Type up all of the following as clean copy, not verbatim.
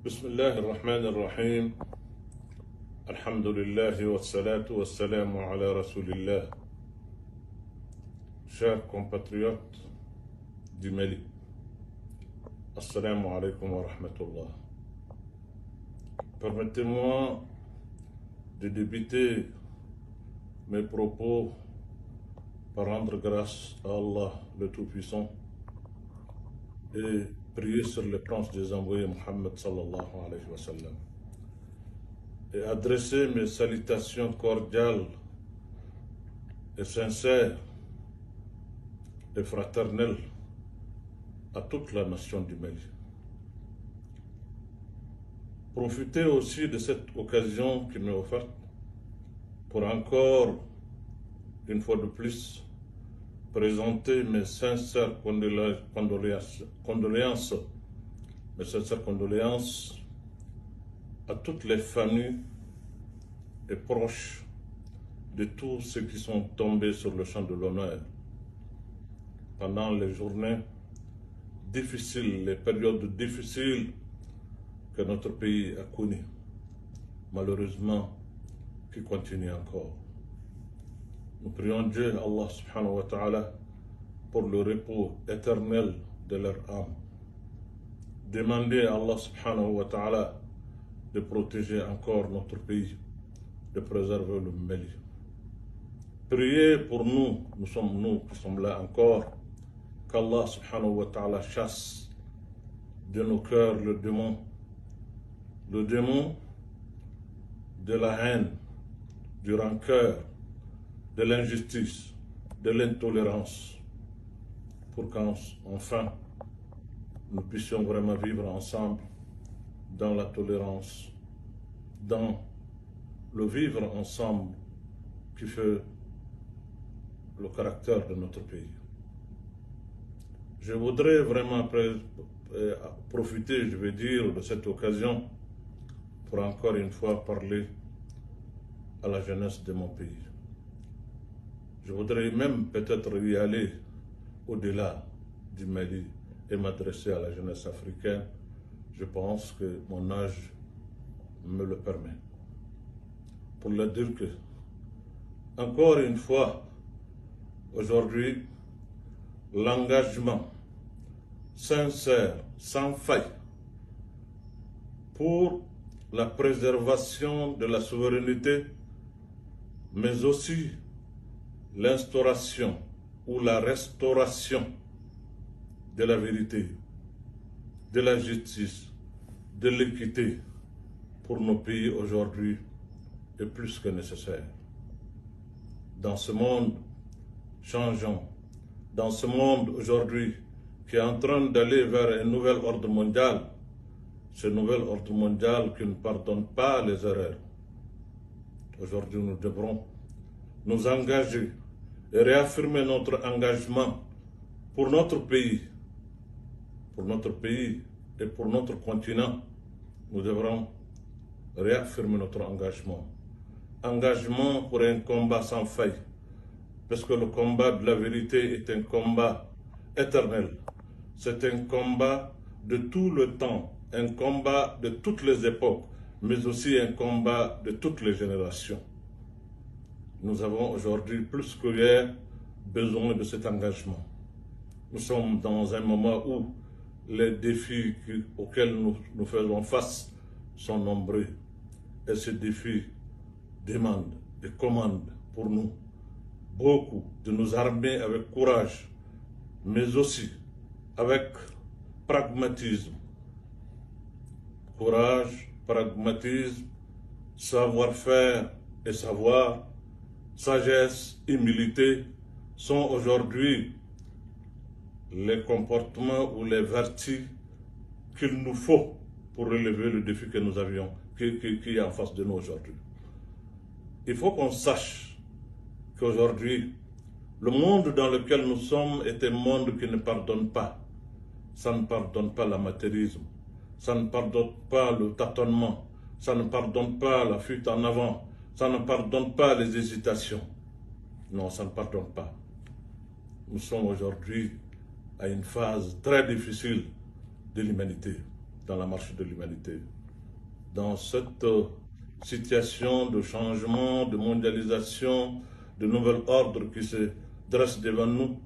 بسم الله الرحمن الرحيم الحمد لله والصلاة والسلام على رسول الله. Chers compatriotes du Mali, Assalamu alaikum wa rahmatullah. Permettez-moi de débuter mes propos par rendre grâce à Allah le Tout-Puissant et prier sur le prince des envoyés Mohammed sallallahu alayhi wa sallam et adresser mes salutations cordiales et sincères et fraternelles à toute la nation du Mali. Profitez aussi de cette occasion qui m'est offerte pour encore une fois de plus présenter mes sincères condoléances à toutes les familles et proches de tous ceux qui sont tombés sur le champ de l'honneur pendant les journées difficiles, les périodes difficiles que notre pays a connues, malheureusement qui continuent encore. Nous prions Dieu, Allah subhanahu wa ta'ala, pour le repos éternel de leur âme. Demandez à Allah subhanahu wa ta'ala de protéger encore notre pays, de préserver le Mali. Priez pour nous qui sommes là encore, qu'Allah subhanahu wa ta'ala chasse de nos cœurs le démon de la haine, du rancœur, de l'injustice, de l'intolérance, pour qu'enfin nous puissions vraiment vivre ensemble dans la tolérance, dans le vivre ensemble qui fait le caractère de notre pays. Je voudrais vraiment profiter, je vais dire, de cette occasion pour encore une fois parler à la jeunesse de mon pays. Je voudrais même peut-être y aller au-delà du Mali et m'adresser à la jeunesse africaine. Je pense que mon âge me le permet. Pour leur dire que, encore une fois, aujourd'hui, l'engagement sincère, sans faille, pour la préservation de la souveraineté, mais aussi l'instauration ou la restauration de la vérité, de la justice, de l'équité pour nos pays aujourd'hui est plus que nécessaire. Dans ce monde changeant, dans ce monde aujourd'hui qui est en train d'aller vers un nouvel ordre mondial, ce nouvel ordre mondial qui ne pardonne pas les erreurs. Aujourd'hui, nous devrons nous engager et réaffirmer notre engagement pour notre pays et pour notre continent. Nous devrons réaffirmer notre engagement. Engagement pour un combat sans faille, parce que le combat de la vérité est un combat éternel. C'est un combat de tout le temps, un combat de toutes les époques, mais aussi un combat de toutes les générations. Nous avons aujourd'hui plus que hier besoin de cet engagement. Nous sommes dans un moment où les défis auxquels nous faisons face sont nombreux. Et ces défis demandent et commandent pour nous beaucoup de nous armer avec courage, mais aussi avec pragmatisme. Courage, pragmatisme, savoir-faire et savoir, sagesse, humilité sont aujourd'hui les comportements ou les vertus qu'il nous faut pour relever le défi que nous avions, qui est en face de nous aujourd'hui. Il faut qu'on sache qu'aujourd'hui, le monde dans lequel nous sommes est un monde qui ne pardonne pas. Ça ne pardonne pas l'amateurisme, ça ne pardonne pas le tâtonnement, ça ne pardonne pas la fuite en avant, ça ne pardonne pas les hésitations. Non, ça ne pardonne pas. Nous sommes aujourd'hui à une phase très difficile de l'humanité. dans la marche de l'humanité. Dans cette situation de changement, de mondialisation, de nouvel ordre qui se dresse devant nous,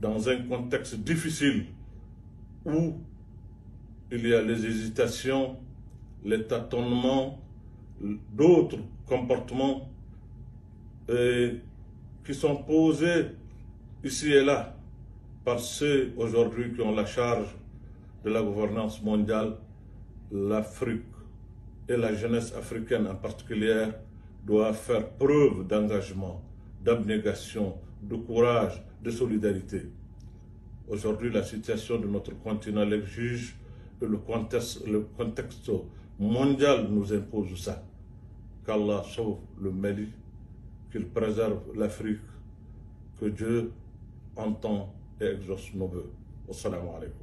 dans un contexte difficile où il y a les hésitations, les tâtonnements, d'autres comportements qui sont posés ici et là par ceux aujourd'hui qui ont la charge de la gouvernance mondiale. L'Afrique et la jeunesse africaine en particulier doivent faire preuve d'engagement, d'abnégation, de courage, de solidarité. Aujourd'hui, la situation de notre continent l'exige et le contexte mondial nous impose ça. Qu'Allah sauve le Mali, qu'il préserve l'Afrique, que Dieu entend et exauce nos vœux. Assalamu alaikum.